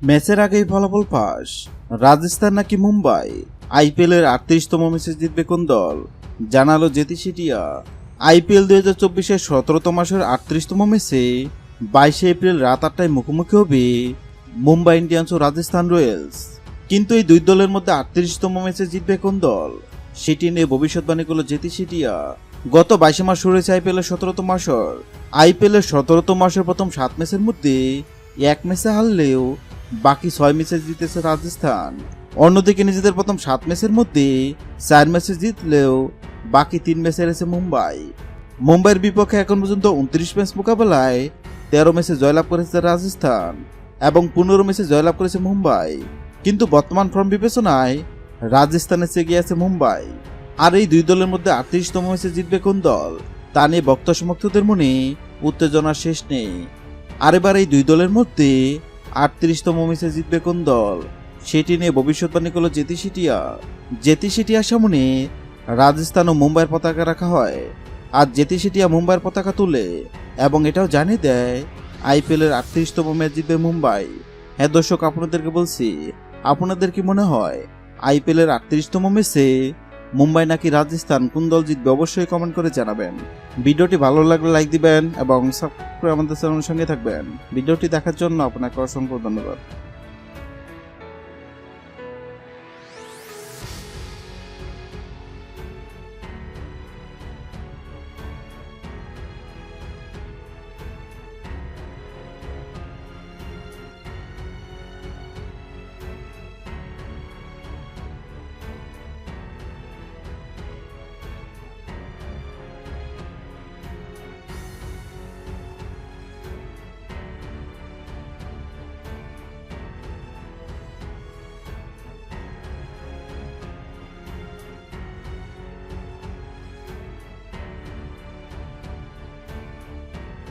ম্যাচের আগেই ফলাফল ফাঁস, রাজস্থান নাকি মুম্বাই, আইপিএলের 38তম ম্যাচে জিতবে কোন দল, জানালো জেতি সিটিয়া। আইপিএল 2024-এর 17তম মাসের 38তম ম্যাচে 22 এপ্রিল রাত 8টায় মুখোমুখি হবে মুম্বাই ইন্ডিয়ান্স ও রাজস্থান রয়্যালস। কিন্তু এই দুই দলের মধ্যে 38তম ম্যাচে জিতবে কোন দল, সেটি নিয়ে ভবিষ্যৎবাণী করল জেতি সিটিয়া। গত 22 মাস শুরু হয়েছে আইপিএলের 17তম আসর। আইপিএলের 17তম মাসের প্রথম 7 ম্যাচের মধ্যে এক ম্যাচে হারলেও বাকি 6 ম্যাচে জিতেছে রাজস্থান। অন্যদিকে নিজেদের প্রথম 7 ম্যাচের মধ্যে 4 ম্যাচে জিতলেও বাকি 3 ম্যাচে হেরেছে মুম্বাই। মুম্বাইয়ের বিপক্ষে এখন পর্যন্ত 29 ম্যাচ মোকাবেলায় 13 ম্যাচে জয়লাভ করেছে রাজস্থান এবং 15 ম্যাচে জয়লাভ করেছে মুম্বাই। কিন্তু বর্তমান ফর্ম বিবেচনায় রাজস্থানের চেয়ে এগিয়ে আছে মুম্বাই। আর এই দুই দলের মধ্যে 38তম ম্যাচে জিতবে কোন দল তা নিয়ে ভক্ত সমর্থকদের মনে উত্তেজনার শেষ নেই। আর এবার এই দুই দলের মধ্যে 38তম ম্যাচে জিতবে কোন দল, সেটি নিয়ে ভবিষ্যৎবাণী করল জেতি সিটিয়া। জেতি সিটিয়ার সামনে রাজস্থান ও মুম্বাইয়ের পতাকা রাখা হয়, আর জেতি সিটিয়া মুম্বাইয়ের পতাকা তুলে এবং এটাও জানিয়ে দেয় আইপিএলের 38তম ম্যাচ জিতবে মুম্বাই। হ্যাঁ দর্শক, আপনাদেরকে বলছি, আপনাদের কি মনে হয় আইপিএলের 38তম ম্যাচে মুম্বাই নাকি রাজস্থান, কোন দল জিতবে? অবশ্যই কমেন্ট করে জানাবেন। ভিডিওটি ভালো লাগলে লাইক দিবেন এবং সাবস্ক্রাইব করে আমাদের চ্যানেলের সঙ্গে থাকবেন। ভিডিওটি দেখার জন্য আপনাকে অসংখ্য ধন্যবাদ।